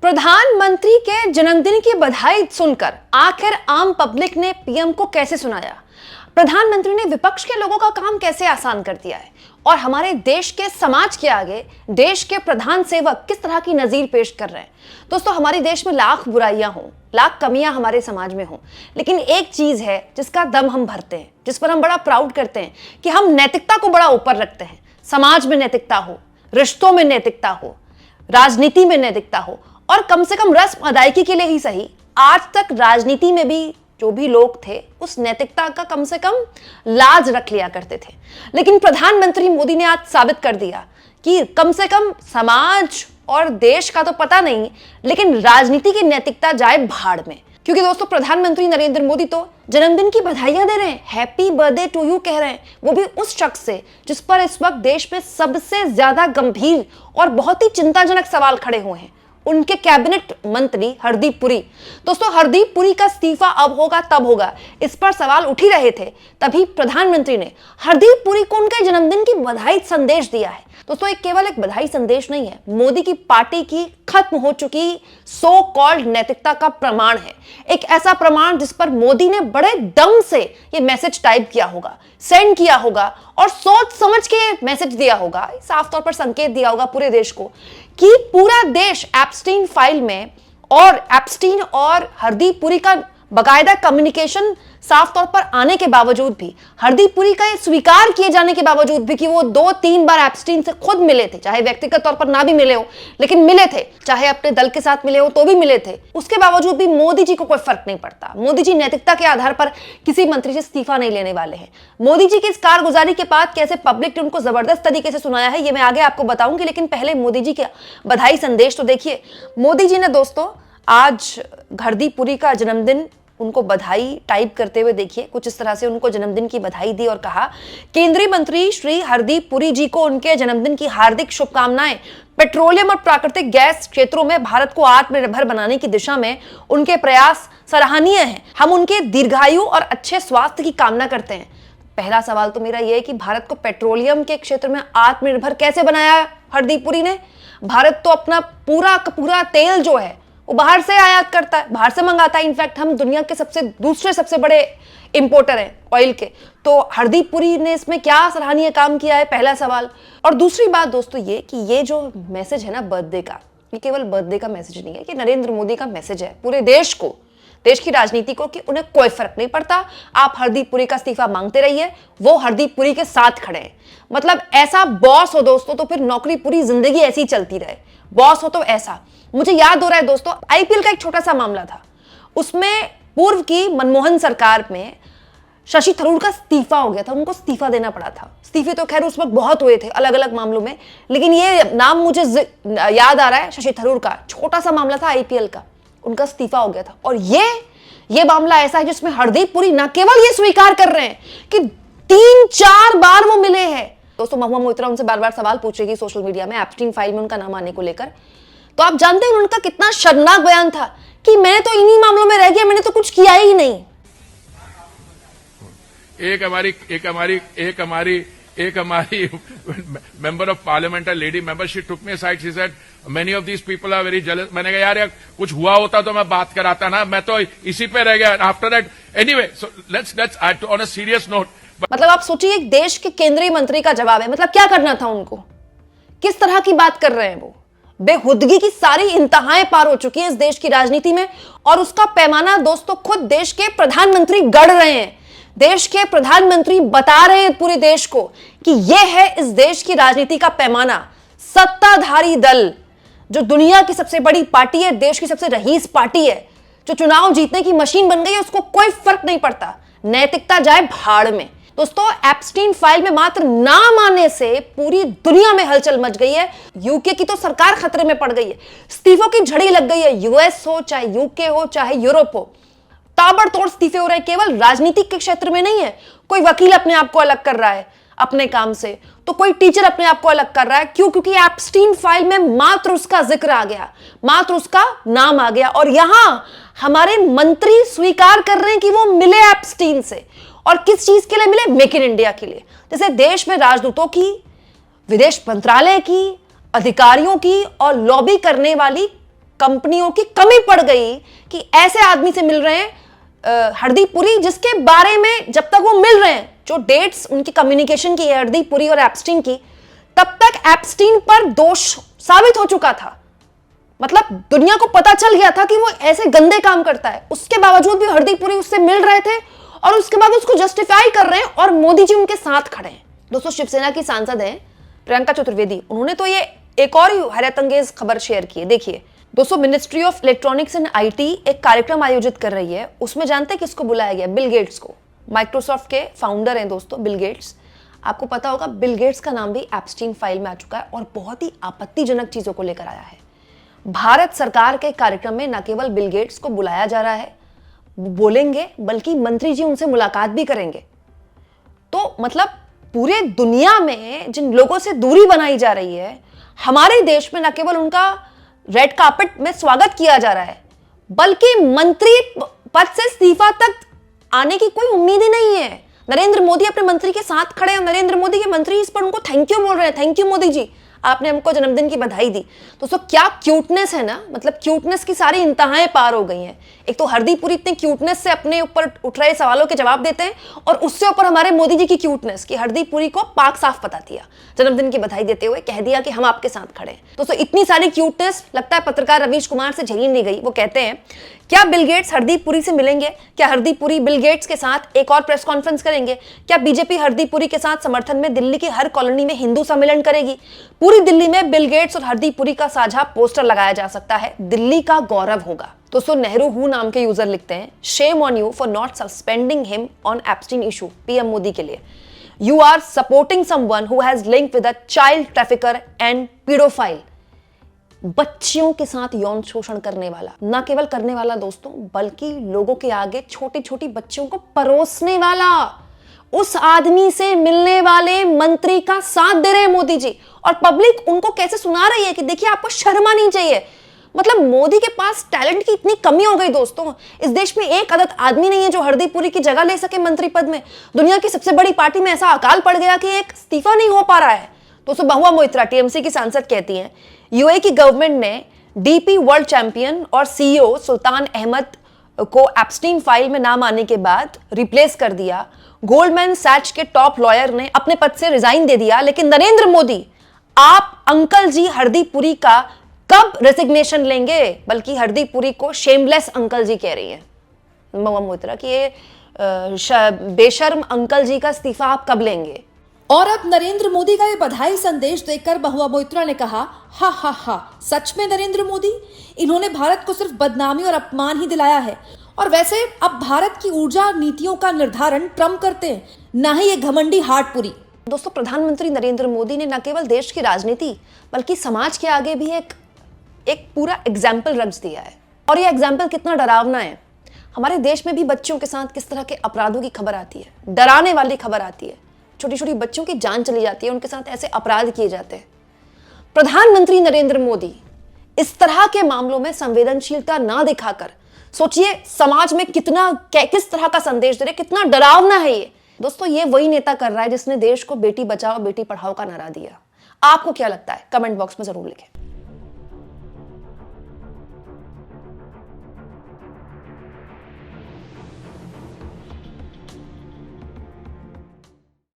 प्रधानमंत्री के जन्मदिन की बधाई सुनकर आखिर आम पब्लिक ने पीएम को कैसे सुनाया? प्रधानमंत्री ने विपक्ष के लोगों का काम कैसे आसान कर दिया है और हमारे देश के समाज के आगे देश के प्रधान सेवक किस तरह की नजीर पेश कर रहे हैं। दोस्तों, हमारे देश में लाख बुराइयां हों, लाख कमियां हमारे समाज में हों, लेकिन एक चीज है जिसका दम हम भरते हैं, जिस पर हम बड़ा प्राउड करते हैं कि हम नैतिकता को बड़ा ऊपर रखते हैं। समाज में नैतिकता हो, रिश्तों में नैतिकता हो, राजनीति में नैतिकता हो, और कम से कम रस्म अदायगी के लिए ही सही, आज तक राजनीति में भी जो भी लोग थे उस नैतिकता का कम से कम लाज रख लिया करते थे। लेकिन प्रधानमंत्री मोदी ने आज साबित कर दिया कि कम से कम समाज और देश का तो पता नहीं, लेकिन राजनीति की नैतिकता जाए भाड़ में। क्योंकि दोस्तों, प्रधानमंत्री नरेंद्र मोदी तो जन्मदिन की बधाइयां दे रहे हैं, हैप्पी बर्थडे टू यू कह रहे हैं, वो भी उस शख्स से जिस पर इस वक्त देश में सबसे ज्यादा गंभीर और बहुत ही चिंताजनक सवाल खड़े हुए हैं, उनके कैबिनेट मंत्री हरदीप पुरी। दोस्तों, हरदीप पुरी का इस्तीफा अब होगा तब होगा, इस पर सवाल उठ ही रहे थे। तभी प्रधानमंत्री ने हरदीप पुरी को उनके जन्मदिन की बधाई संदेश दिया है। दोस्तों, एक केवल एक बधाई संदेश नहीं है, मोदी की पार्टी की खत्म हो चुकी सो कॉल्ड नैतिकता का प्रमाण है। एक ऐसा प्रमाण जिस पर मोदी ने बड़े दम से ये मैसेज टाइप किया होगा, सेंड किया होगा और सोच समझ के मैसेज दिया होगा, साफ तौर पर संकेत दिया होगा पूरे देश को कि पूरा देश एप्स्टीन फाइल में, और एप्स्टीन और हरदीप पुरी का बकायदा कम्युनिकेशन साफ तौर पर आने के बावजूद भी, हरदीप पुरी का ये स्वीकार किए जाने के बावजूद भी कि वो 2-3 बार एप्स्टीन से खुद मिले थे, चाहे व्यक्तिगत तौर पर ना भी मिले हो लेकिन मिले थे, चाहे अपने दल के साथ मिले हो तो भी मिले थे, उसके बावजूद भी मोदी जी को कोई फर्क नहीं पड़ता। मोदी जी नैतिकता के आधार पर किसी मंत्री से इस्तीफा नहीं लेने वाले हैं। मोदी जी की इस कारगुजारी के बाद कैसे पब्लिक ने उनको जबरदस्त तरीके से सुनाया है, ये मैं आगे आपको बताऊंगी, लेकिन पहले मोदी जी का बधाई संदेश तो देखिए। मोदी जी ने दोस्तों आज हरदीप पुरी का जन्मदिन, उनको बधाई टाइप करते हुए देखिए कुछ इस तरह से उनको जन्मदिन की बधाई दी और कहा, केंद्रीय मंत्री श्री हरदीप पुरी जी को उनके जन्मदिन की हार्दिक शुभकामनाएं। पेट्रोलियम और प्राकृतिक गैस क्षेत्रों में भारत को आत्मनिर्भर बनाने की दिशा में उनके प्रयास सराहनीय हैं। हम उनके दीर्घायु और अच्छे स्वास्थ्य की कामना करते हैं। पहला सवाल तो मेरा यह है कि भारत को पेट्रोलियम के क्षेत्र में आत्मनिर्भर कैसे बनाया हरदीप पुरी ने? भारत तो अपना पूरा का पूरा तेल जो है वो बाहर से आयात करता है, बाहर से मंगाता है। इनफैक्ट हम दुनिया के दूसरे सबसे बड़े इंपोर्टर हैं ऑयल के। तो हरदीप पुरी ने इसमें क्या सराहनीय काम किया है, पहला सवाल। और दूसरी बात दोस्तों ये कि ये जो मैसेज है ना बर्थडे का, ये केवल बर्थडे का मैसेज नहीं है, कि नरेंद्र मोदी का मैसेज है पूरे देश को, देश की राजनीति को, कि उन्हें कोई फर्क नहीं पड़ता। आप हरदीप पुरी का इस्तीफा मांगते रहिए, वो हरदीप पुरी के साथ खड़े हैं। मतलब ऐसा बॉस हो दोस्तों तो फिर नौकरी पूरी जिंदगी ऐसी ही चलती रहे। बॉस हो तो ऐसा। मुझे याद हो रहा है दोस्तों, आईपीएल का एक छोटा सा मामला था, उसमें पूर्व की मनमोहन सरकार में शशि थरूर का इस्तीफा हो गया था, उनको इस्तीफा देना पड़ा था। इस्तीफे तो खैर उस वक्त बहुत हुए थे अलग अलग मामलों में, लेकिन ये नाम मुझे याद आ रहा है, शशि थरूर का छोटा सा मामला था आईपीएल का, उनका इस्तीफा हो गया था। और ये मामला ऐसा है जिसमें हरदीप पुरी न केवल ये स्वीकार कर रहे हैं कि 3-4 बार वो मिले हैं। दोस्तों, महुआ मोइत्रा उनसे बार बार सवाल पूछ रही थी सोशल मीडिया में एप्स्टीन फाइल में उनका नाम आने को लेकर, तो आप जानते हैं उनका कितना शर्मनाक बयान था कि मैंने तो इन्हीं मामलों में रह गया, मैंने तो कुछ किया ही नहीं। एक हमारी member of parliament, lady member, she took me aside, she said many of these people are very jealous. मैंने कहा यार कुछ हुआ होता तो मैं बात कराता ना, मैं तो इसी पे रह गया। After that anyway, so let's on a serious note. मतलब आप सोचिए, एक देश के केंद्रीय मंत्री का जवाब है, मतलब क्या करना था उनको, किस तरह की बात कर रहे हैं वो। बेहुदगी की सारी इंतहाएं पार हो चुकी है इस देश की राजनीति में, और उसका पैमाना दोस्तों खुद देश के प्रधानमंत्री गढ़ रहे हैं। देश के प्रधानमंत्री बता रहे हैं पूरे देश को कि यह है इस देश की राजनीति का पैमाना। सत्ताधारी दल, जो दुनिया की सबसे बड़ी पार्टी है, देश की सबसे रईस पार्टी है, जो चुनाव जीतने की मशीन बन गई है, उसको कोई फर्क नहीं पड़ता, नैतिकता जाए भाड़ में। दोस्तों, एप्स्टीन फाइल में मात्र नाम आने से पूरी दुनिया में हलचल मच गई है। यूके की तो सरकार खतरे में पड़ गई है, इस्तीफों की झड़ी लग गई है। यूएस हो, चाहे यूके हो, चाहे यूरोप हो, ताबड़तोड़ इस्तीफे हो रहे हैं। केवल राजनीतिक के क्षेत्र में नहीं है, कोई वकील अपने आप को अलग कर रहा है अपने काम से, तो कोई टीचर अपने आप को अलग कर रहा है। क्यों? क्योंकि एप्स्टीन फाइल में मात्र उसका जिक्र आ गया, मात्र उसका नाम आ गया, और यहां हमारे मंत्री स्वीकार कर रहे हैं कि वो मिले एप्स्टीन से। और किस चीज के लिए मिले? मेक इन इंडिया के लिए। जैसे देश में राजदूतों की, विदेश मंत्रालय की, अधिकारियों की और लॉबी करने वाली कंपनियों की कमी पड़ गई कि ऐसे आदमी से मिल रहे हैं हरदीप पुरी, जिसके बारे में जब तक वो मिल रहे हैं, जो डेट्स उनकी कम्युनिकेशन की है हरदीप पुरी और एप्स्टीन की, तब तक एप्स्टीन पर दोष साबित हो चुका था। मतलब दुनिया को पता चल गया था कि वो ऐसे गंदे काम करता है। उसके बावजूद भी हरदीप पुरी उससे मिल रहे थे और उसके बाद उसको जस्टिफाई कर रहे हैं और मोदी जी उनके साथ खड़े हैं। दोस्तों, शिवसेना की सांसद हैं प्रियंका चतुर्वेदी, उन्होंने तो ये एक और ही हैरतअंगेज खबर शेयर की है। देखिए दोस्तों, ministry of electronics and IT एक कार्यक्रम आयोजित कर रही है। उसमें जानते हैं किसको बुलाया गया? बिल गेट्स को। माइक्रोसॉफ्ट के फाउंडर हैं दोस्तों बिल गेट्स। आपको पता होगा बिल गेट्स का नाम भी एप्स्टीन फाइल में आ चुका है और बहुत ही आपत्तिजनक चीजों को लेकर आया है। भारत सरकार के कार्यक्रम में न केवल बिल गेट्स को बुलाया जा रहा है, बोलेंगे, बल्कि मंत्री जी उनसे मुलाकात भी करेंगे। तो मतलब पूरे दुनिया में जिन लोगों से दूरी बनाई जा रही है, हमारे देश में न केवल उनका रेड कार्पेट में स्वागत किया जा रहा है, बल्कि मंत्री पद से इस्तीफा तक आने की कोई उम्मीद ही नहीं है। नरेंद्र मोदी अपने मंत्री के साथ खड़े हैं, नरेंद्र मोदी के मंत्री इस पर उनको थैंक यू बोल रहे हैं। थैंक यू मोदी जी, आपने हमको जन्मदिन की बधाई दी। दोस्तों, क्या क्यूटनेस है ना, मतलब क्यूटनेस की सारी इंतहाएं पार हो गई हैं। एक तो हरदीप पुरी इतने क्यूटनेस से अपने ऊपर उठ रहे सवालों के जवाब देते हैं और उससे ऊपर हमारे मोदी जी की क्यूटनेस कि हरदीप पुरी को पाक साफ बता दिया, जन्मदिन की बधाई देते हुए कह दिया कि हम आपके साथ खड़े हैं। दोस्तों, इतनी सारी क्यूटनेस लगता है पत्रकार रवीश कुमार से झेली नहीं गई। वो कहते हैं, क्या बिल गेट्स हरदीप पुरी से मिलेंगे? क्या हरदीप पुरी बिल गेट्स के साथ एक और प्रेस कॉन्फ्रेंस करेंगे? क्या बीजेपी हरदीप पुरी के साथ समर्थन में दिल्ली की हर कॉलोनी में हिंदू सम्मेलन करेगी? पूरी दिल्ली में बिल गेट्स और हरदीप पुरी का साझा पोस्टर लगाया जा सकता है। दिल्ली का गौरव होगा। दोस्तों, नेहरू हु नाम के यूजर लिखते हैं, shame on you for not suspending him on Epstein issue. PM Modi के लिए, you are supporting someone who has link with a child trafficker and paedophile. बच्चियों के साथ यौन शोषण करने वाला, ना केवल करने वाला दोस्तों, बल्कि लोगों के आगे छोटी छोटी बच्चियों को परोसने वाला, उस आदमी से मिलने वाले मंत्री का साथ दे रहे हैं मोदी जी। और पब्लिक उनको कैसे सुना रही है कि देखिए आपको शर्म आनी चाहिए। मतलब मोदी के पास टैलेंट की इतनी कमी हो गई दोस्तों, इस देश में एक अदद आदमी नहीं है जो हरदीप पुरी की जगह ले सके मंत्री पद में। दुनिया की सबसे बड़ी पार्टी में ऐसा अकाल पड़ गया कि एक इस्तीफा नहीं हो पा रहा है। दोस्तों, बहुआ मोइत्रा टीएमसी की सांसद कहती हैं, यूएई की गवर्नमेंट ने डीपी वर्ल्ड चैंपियन और सीईओ सुल्तान अहमद को एप्स्टीन फाइल में नाम आने के बाद रिप्लेस कर दिया। गोल्डमैन सैच के टॉप लॉयर ने अपने पद से रिजाइन दे दिया। लेकिन नरेंद्र मोदी, आप अंकल जी हरदीप पुरी का कब रेजिग्नेशन लेंगे? बल्कि हरदीप पुरी को शेमलेस अंकल जी कह रही है बहुआ मोइत्रा कि ये बेशर्म अंकल जी का इस्तीफा आप कब लेंगे? और अब नरेंद्र मोदी का ये बधाई संदेश देखकर बहुआ मोइत्रा ने कहा, हा हा हा, सच में नरेंद्र मोदी, इन्होंने भारत को सिर्फ बदनामी और अपमान ही दिलाया है। और वैसे अब भारत की ऊर्जा नीतियों का निर्धारण ट्रम्प करते हैं, ना ही ये घमंडी हार्ट पुरी। दोस्तों, प्रधानमंत्री नरेंद्र मोदी ने न केवल देश की राजनीति बल्कि समाज के आगे भी एक पूरा एग्जाम्पल रख दिया है। और ये एग्जाम्पल कितना डरावना है। हमारे देश में भी बच्चों के साथ किस तरह के अपराधों की खबर आती है, डराने वाली खबर आती है। छोटी छोटी बच्चों की जान चली जाती है, उनके साथ ऐसे अपराध किए जाते हैं। प्रधानमंत्री नरेंद्र मोदी इस तरह के मामलों में संवेदनशीलता ना दिखाकर सोचिए समाज में किस तरह का संदेश दे रहे, कितना डरावना है ये। दोस्तों, ये वही नेता कर रहा है जिसने देश को बेटी बचाओ बेटी पढ़ाओ का नारा दिया। आपको क्या लगता है? कमेंट बॉक्स में जरूर लिखें।